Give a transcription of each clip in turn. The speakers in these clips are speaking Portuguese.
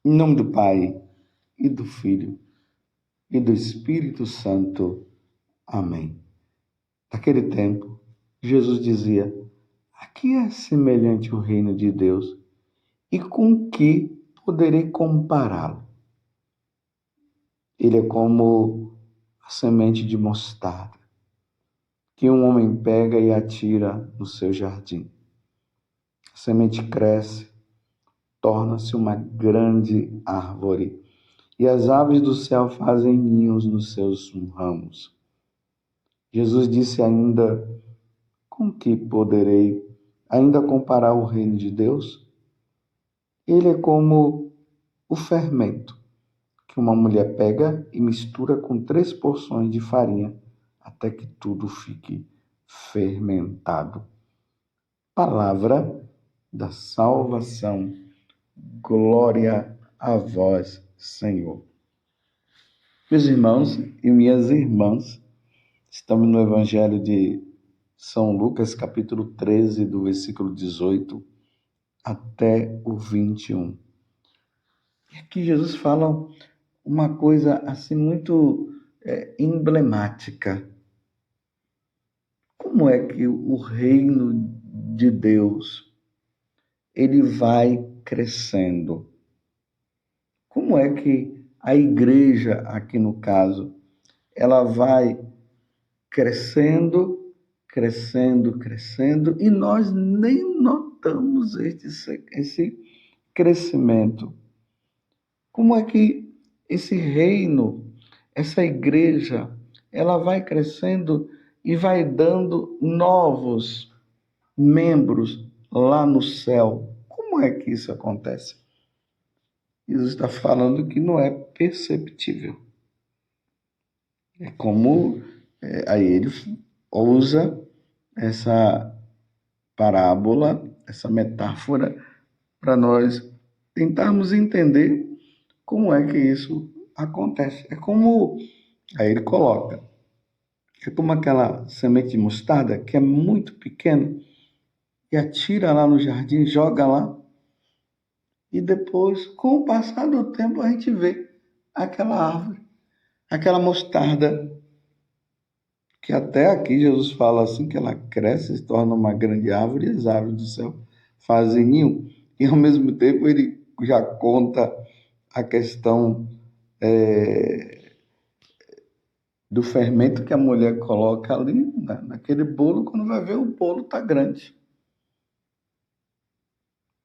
Em nome do Pai, e do Filho, e do Espírito Santo. Amém. Naquele tempo, Jesus dizia: a que é semelhante o reino de Deus e com que poderei compará-lo? Ele é como a semente de mostarda que um homem pega e atira no seu jardim. A semente cresce, torna-se uma grande árvore e as aves do céu fazem ninhos nos seus ramos. Jesus disse ainda: com que poderei ainda comparar o reino de Deus? Ele é como o fermento que uma mulher pega e mistura com 3 porções de farinha até que tudo fique fermentado. Palavra da salvação. Glória a vós, Senhor. Meus irmãos e minhas irmãs, estamos no Evangelho de São Lucas, capítulo 13, do versículo 18 até o 21. E aqui Jesus fala uma coisa assim muito emblemática. Como é que o reino de Deus ele vai crescendo? Como é que a igreja, aqui no caso, ela vai crescendo, crescendo, crescendo, e nós nem notamos esse crescimento? Como é que esse reino, essa igreja, ela vai crescendo e vai dando novos membros lá no céu? Como é que isso acontece? Jesus está falando que não é perceptível. É como aí ele usa essa parábola, essa metáfora, para nós tentarmos entender como é que isso acontece. É como, aí ele coloca, é como aquela semente de mostarda que é muito pequena e atira lá no jardim, joga lá, e depois, com o passar do tempo, a gente vê aquela árvore, aquela mostarda, que até aqui Jesus fala assim, que ela cresce, se torna uma grande árvore, e as aves do céu fazem ninho. E ao mesmo tempo ele já conta a questão do fermento que a mulher coloca ali naquele bolo, quando vai ver o bolo está grande.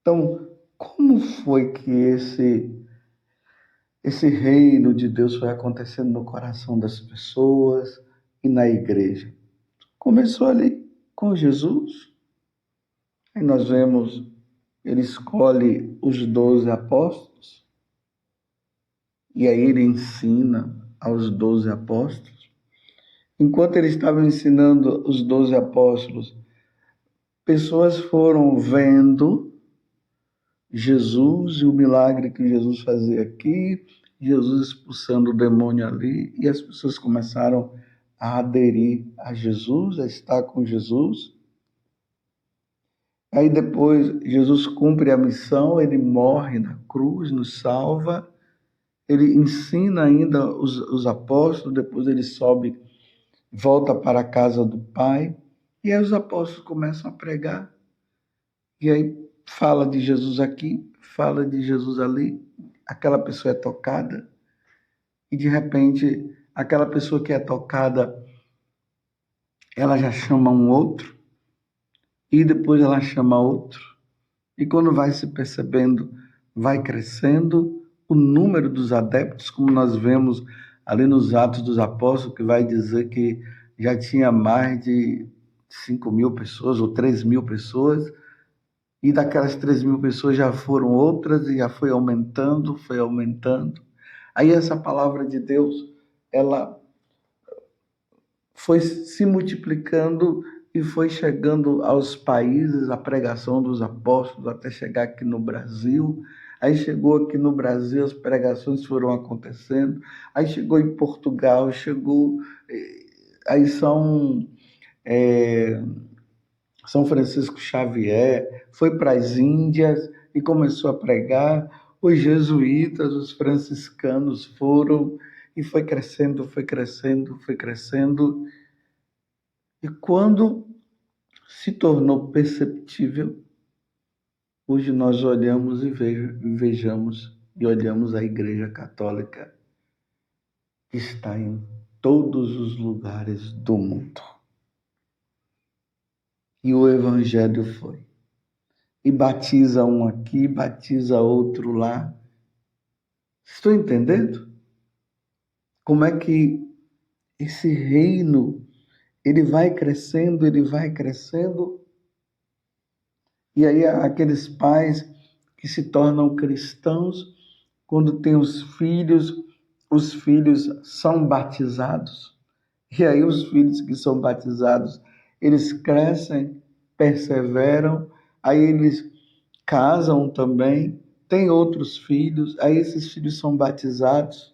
Então, como foi que esse reino de Deus foi acontecendo no coração das pessoas e na igreja? Começou ali com Jesus. Aí nós vemos, ele escolhe os 12 apóstolos, e aí ele ensina aos 12 apóstolos. Enquanto ele estava ensinando os 12 apóstolos, pessoas foram vendo Jesus e o milagre que Jesus fazia aqui, Jesus expulsando o demônio ali, e as pessoas começaram a aderir a Jesus, a estar com Jesus. Aí depois Jesus cumpre a missão, ele morre na cruz, nos salva, ele ensina ainda os apóstolos, depois ele sobe, volta para a casa do Pai, e aí os apóstolos começam a pregar, e aí fala de Jesus aqui, fala de Jesus ali, aquela pessoa é tocada, e de repente aquela pessoa que é tocada, ela já chama um outro, e depois ela chama outro, e quando vai se percebendo, vai crescendo o número dos adeptos, como nós vemos ali nos Atos dos Apóstolos, que vai dizer que já tinha mais de 5.000 pessoas ou 3.000 pessoas, e daquelas 3.000 pessoas já foram outras e já foi aumentando, foi aumentando. Aí essa palavra de Deus, ela foi se multiplicando e foi chegando aos países, a pregação dos apóstolos, até chegar aqui no Brasil. Aí chegou aqui no Brasil, as pregações foram acontecendo. Aí chegou em Portugal, chegou... Aí São Francisco Xavier foi para as Índias e começou a pregar. os jesuítas, os franciscanos foram, e foi crescendo, foi crescendo, foi crescendo. E quando se tornou perceptível, hoje nós olhamos e vejamos e olhamos a Igreja Católica que está em todos os lugares do mundo. E o Evangelho foi. E batiza um aqui, batiza outro lá. Estou entendendo? Como é que esse reino, ele vai crescendo, e aí aqueles pais que se tornam cristãos, quando têm os filhos são batizados. E aí os filhos que são batizados, eles crescem, perseveram, aí eles casam também, têm outros filhos, aí esses filhos são batizados.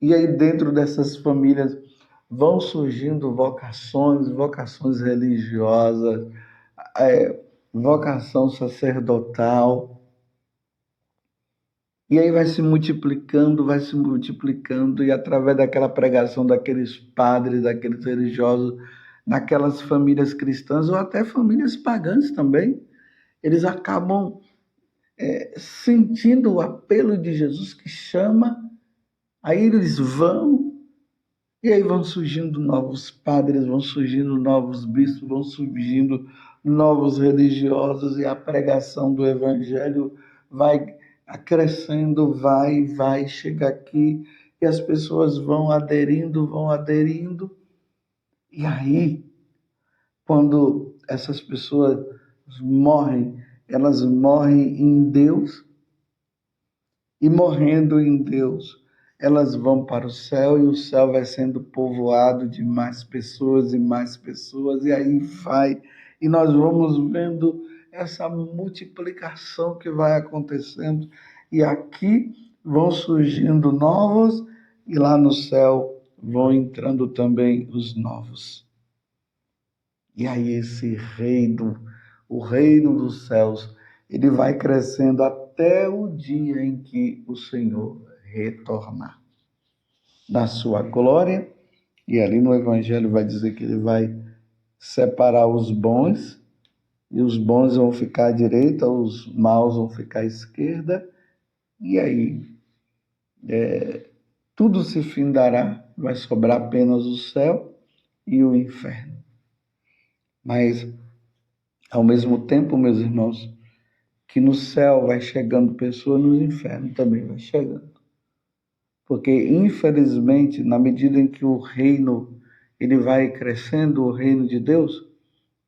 E aí dentro dessas famílias vão surgindo vocações religiosas, vocação sacerdotal. E aí vai se multiplicando, e através daquela pregação daqueles padres, daqueles religiosos, naquelas famílias cristãs, ou até famílias pagãs também, eles acabam sentindo o apelo de Jesus que chama, aí eles vão, e aí vão surgindo novos padres, vão surgindo novos bispos, vão surgindo novos religiosos, e a pregação do evangelho vai crescendo, vai, chega aqui, e as pessoas vão aderindo, e aí, quando essas pessoas morrem, elas morrem em Deus, e morrendo em Deus, elas vão para o céu, e o céu vai sendo povoado de mais pessoas, e aí vai, e nós vamos vendo essa multiplicação que vai acontecendo, e aqui vão surgindo novos, e lá no céu vão entrando também os novos. E aí esse reino, o reino dos céus, ele vai crescendo até o dia em que o Senhor retornar na sua glória. E ali no Evangelho vai dizer que ele vai separar os bons, e os bons vão ficar à direita, os maus vão ficar à esquerda, e aí tudo se findará, vai sobrar apenas o céu e o inferno. Mas, ao mesmo tempo, meus irmãos, que no céu vai chegando pessoa, no inferno também vai chegando. Porque, infelizmente, na medida em que o reino ele vai crescendo, o reino de Deus,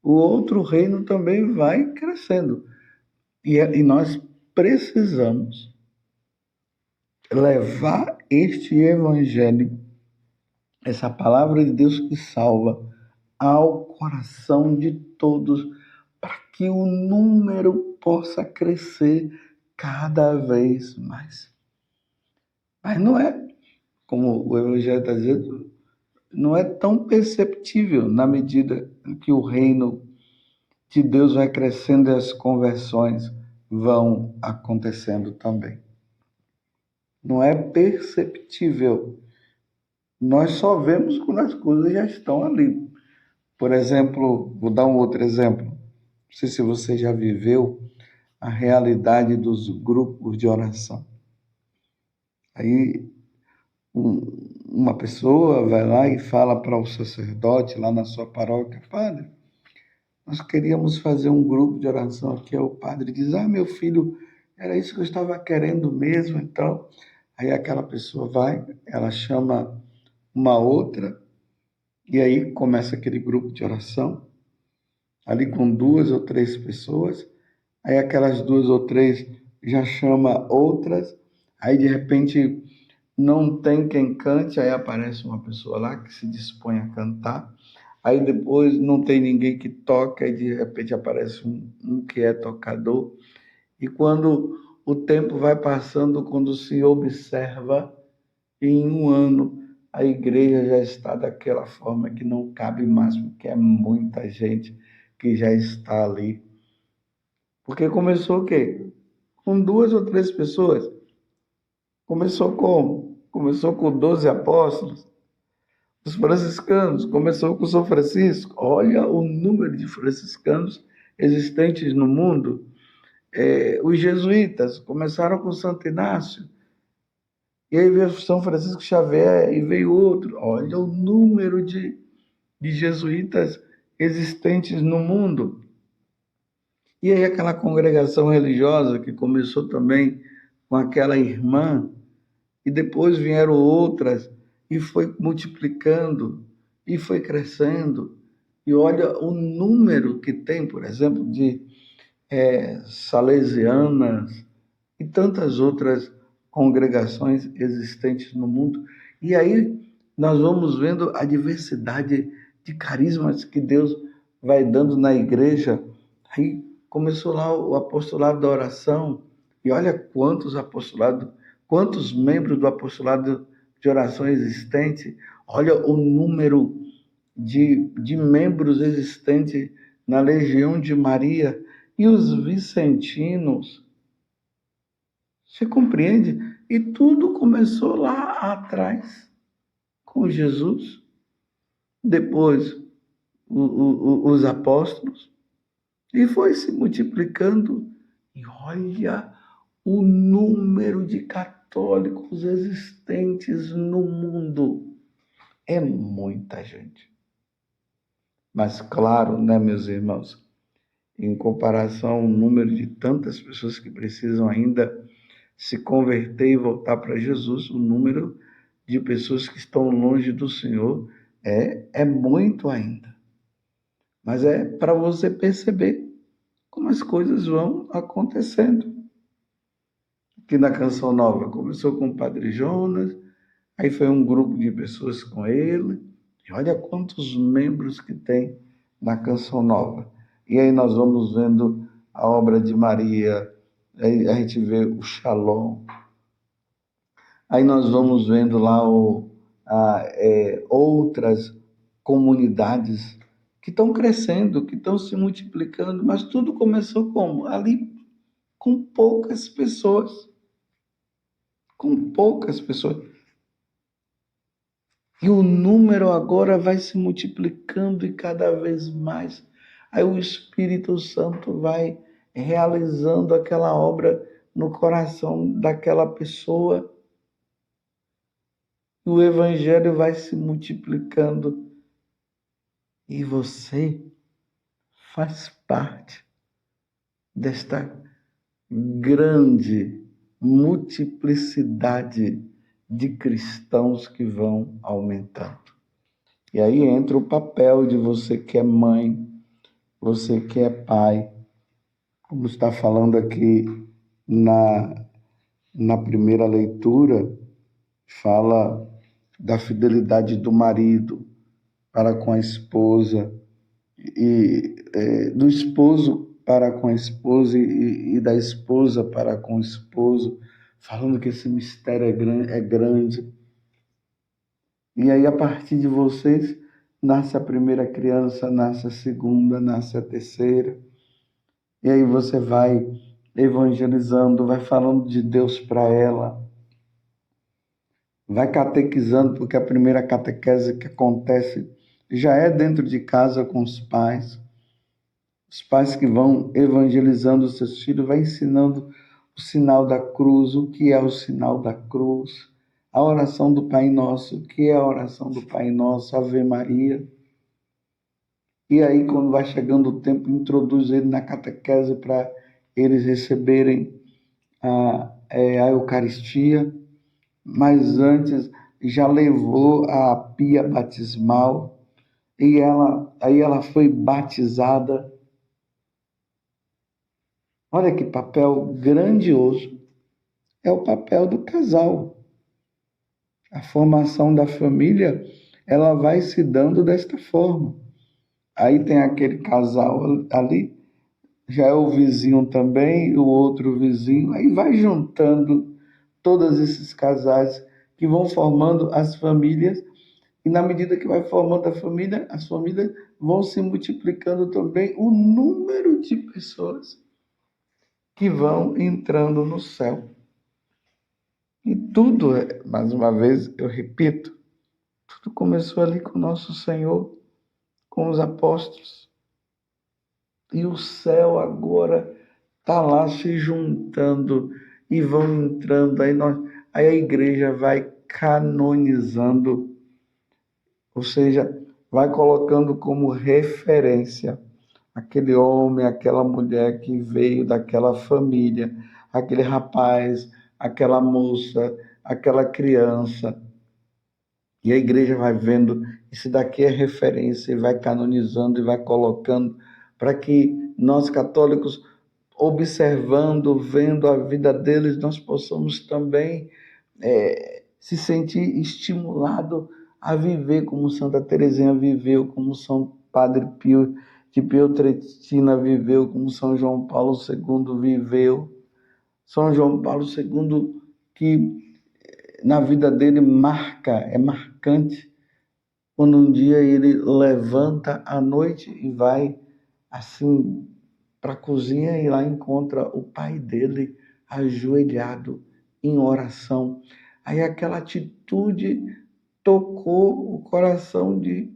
o outro reino também vai crescendo. E nós precisamos levar este evangelho, essa palavra de Deus que salva, ao coração de todos, para que o número possa crescer cada vez mais. Mas não é, como o Evangelho está dizendo, não é tão perceptível na medida em que o reino de Deus vai crescendo e as conversões vão acontecendo também. Não é perceptível. Nós só vemos quando as coisas já estão ali. Por exemplo, vou dar um outro exemplo. Não sei se você já viveu a realidade dos grupos de oração. Aí uma pessoa vai lá e fala para o sacerdote lá na sua paróquia: padre, nós queríamos fazer um grupo de oração aqui. O padre diz: meu filho, era isso que eu estava querendo mesmo. Então, aí aquela pessoa vai, ela chama uma outra, e aí começa aquele grupo de oração, ali com 2 ou 3 pessoas. Aí aquelas 2 ou 3 já chama outras, aí de repente não tem quem cante, aí aparece uma pessoa lá que se dispõe a cantar, aí depois não tem ninguém que toca, e de repente aparece um que é tocador, e quando o tempo vai passando, quando se observa, em um ano a igreja já está daquela forma que não cabe mais, porque é muita gente que já está ali. Porque começou o quê? com 2 ou 3 pessoas. Começou como? Começou com 12 apóstolos. Os franciscanos, começou com São Francisco. Olha o número de franciscanos existentes no mundo. Os jesuítas começaram com Santo Inácio. E aí veio São Francisco Xavier e veio outro. Olha o número de jesuítas existentes no mundo. E aí aquela congregação religiosa que começou também com aquela irmã, e depois vieram outras, e foi multiplicando, e foi crescendo. E olha o número que tem, por exemplo, de salesianas e tantas outras congregações existentes no mundo. E aí nós vamos vendo a diversidade de carismas que Deus vai dando na igreja. Aí começou lá o apostolado da oração, e olha quantos membros do apostolado de oração existente, olha o número de membros existentes na Legião de Maria e os vicentinos. Você compreende? E tudo começou lá atrás, com Jesus, depois os apóstolos, e foi se multiplicando. E olha o número de católicos existentes no mundo. É muita gente. Mas claro, né, meus irmãos, em comparação ao número de tantas pessoas que precisam ainda se converter e voltar para Jesus, o número de pessoas que estão longe do Senhor é muito ainda. Mas é para você perceber como as coisas vão acontecendo. Aqui na Canção Nova começou com o Padre Jonas, aí foi um grupo de pessoas com ele, e olha quantos membros que tem na Canção Nova. E aí nós vamos vendo a obra de Maria, aí a gente vê o Shalom. Aí nós vamos vendo lá outras comunidades que estão crescendo, que estão se multiplicando, mas tudo começou como? Ali, com poucas pessoas. Com poucas pessoas. E o número agora vai se multiplicando e cada vez mais. Aí o Espírito Santo vai realizando aquela obra no coração daquela pessoa. E o Evangelho vai se multiplicando. E você faz parte desta grande multiplicidade de cristãos que vão aumentando. E aí entra o papel de você que é mãe, você que é pai, como está falando aqui na primeira leitura, fala da fidelidade do marido para com a esposa, e do esposo para com a esposa e da esposa para com o esposo, falando que esse mistério é grande. E aí, a partir de vocês, nasce a primeira criança, nasce a segunda, nasce a terceira. E aí você vai evangelizando, vai falando de Deus para ela, vai catequizando, porque a primeira catequese que acontece já é dentro de casa com os pais. Os pais que vão evangelizando os seus filhos, vai ensinando o sinal da cruz, o que é o sinal da cruz, a oração do Pai Nosso, o que é a oração do Pai Nosso, Ave Maria. E aí, quando vai chegando o tempo, introduz ele na catequese para eles receberem a Eucaristia, mas antes já levou a pia batismal, e aí ela foi batizada. Olha que papel grandioso. É o papel do casal. A formação da família, ela vai se dando desta forma. Aí tem aquele casal ali, já é o vizinho também, o outro vizinho, aí vai juntando todos esses casais que vão formando as famílias, e na medida que vai formando a família, as famílias vão se multiplicando também o número de pessoas. que vão entrando no céu. E tudo, mais uma vez, eu repito, tudo começou ali com o nosso Senhor, com os apóstolos. E o céu agora está lá se juntando e vão entrando. Aí a igreja vai canonizando, ou seja, vai colocando como referência aquele homem, aquela mulher que veio daquela família, aquele rapaz, aquela moça, aquela criança. E a igreja vai vendo, isso daqui é referência, e vai canonizando e vai colocando para que nós católicos, observando, vendo a vida deles, nós possamos também se sentir estimulado a viver como Santa Teresinha viveu, como São Padre Pio de Pietrelcina viveu, como São João Paulo II viveu. São João Paulo II, que na vida dele é marcante, quando um dia ele levanta à noite e vai assim para a cozinha e lá encontra o pai dele ajoelhado em oração. Aí aquela atitude tocou o coração de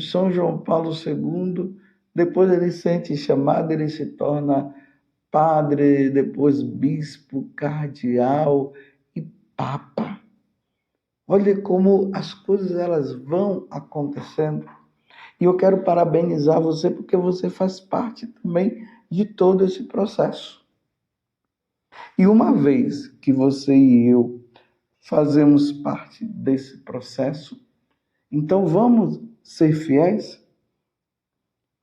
São João Paulo II. Depois ele sente chamado, ele se torna padre, depois bispo, cardeal e papa. Olha como as coisas elas vão acontecendo. E eu quero parabenizar você porque você faz parte também de todo esse processo. E uma vez que você e eu fazemos parte desse processo, então vamos ser fiéis?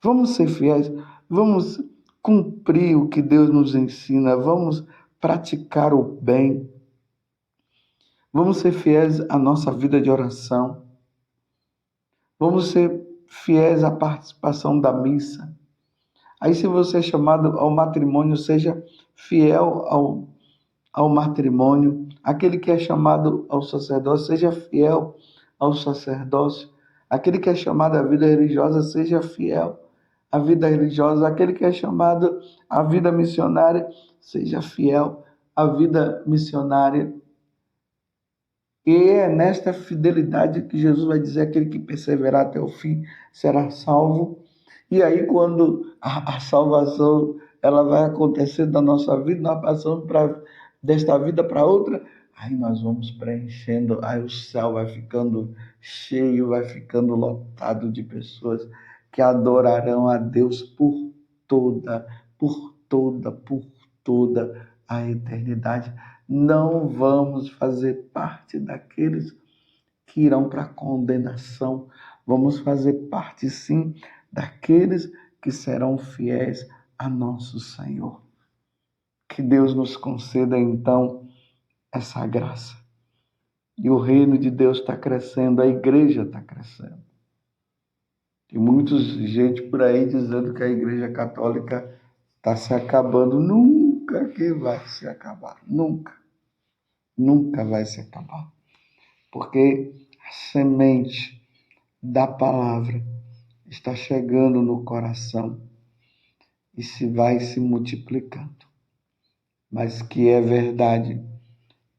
Vamos ser fiéis, vamos cumprir o que Deus nos ensina, vamos praticar o bem, vamos ser fiéis à nossa vida de oração, vamos ser fiéis à participação da missa. Aí, se você é chamado ao matrimônio, seja fiel ao matrimônio. Aquele que é chamado ao sacerdócio, seja fiel ao sacerdócio. Aquele que é chamado à vida religiosa, seja fiel à vida religiosa. Aquele que é chamado à vida missionária, seja fiel à vida missionária. E é nesta fidelidade que Jesus vai dizer: aquele que perseverar até o fim será salvo. E aí, quando a salvação ela vai acontecer na nossa vida, nós passamos desta vida para outra, aí nós vamos preenchendo, aí o céu vai ficando cheio, vai ficando lotado de pessoas que adorarão a Deus toda, por toda a eternidade. Não vamos fazer parte daqueles que irão para a condenação. Vamos fazer parte, sim, daqueles que serão fiéis a nosso Senhor. Que Deus nos conceda, então, essa graça. E o reino de Deus está crescendo, a igreja está crescendo. Tem muita gente por aí dizendo que a igreja católica está se acabando. Nunca que vai se acabar. Nunca. Nunca vai se acabar. Porque a semente da palavra está chegando no coração e se vai se multiplicando. Mas que é verdade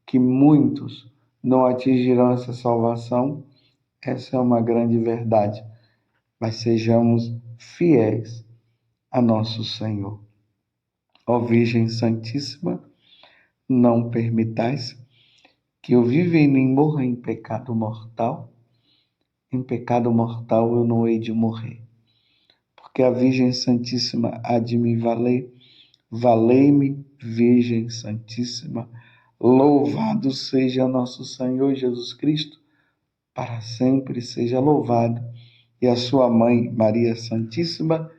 que muitos não atingirão essa salvação, essa é uma grande verdade. Mas sejamos fiéis a nosso Senhor. Ó Virgem Santíssima, não permitais que eu viva e nem morra em pecado mortal. Em pecado mortal eu não hei de morrer. Porque a Virgem Santíssima há de me valer. Valei-me, Virgem Santíssima. Louvado seja nosso Senhor Jesus Cristo, para sempre seja louvado. E a sua mãe, Maria Santíssima,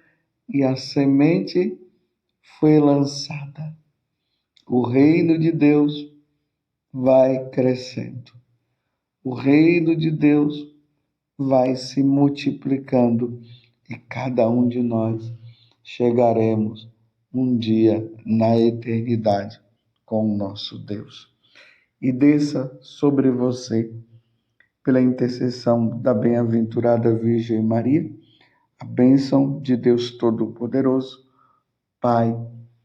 e a semente foi lançada. O reino de Deus vai crescendo. O reino de Deus vai se multiplicando e cada um de nós chegaremos um dia na eternidade com o nosso Deus. E desça sobre você, pela intercessão da bem-aventurada Virgem Maria, a bênção de Deus Todo-Poderoso, Pai,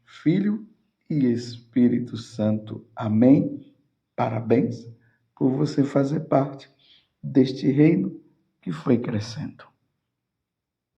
Filho e Espírito Santo. Amém? Parabéns por você fazer parte deste reino que foi crescendo.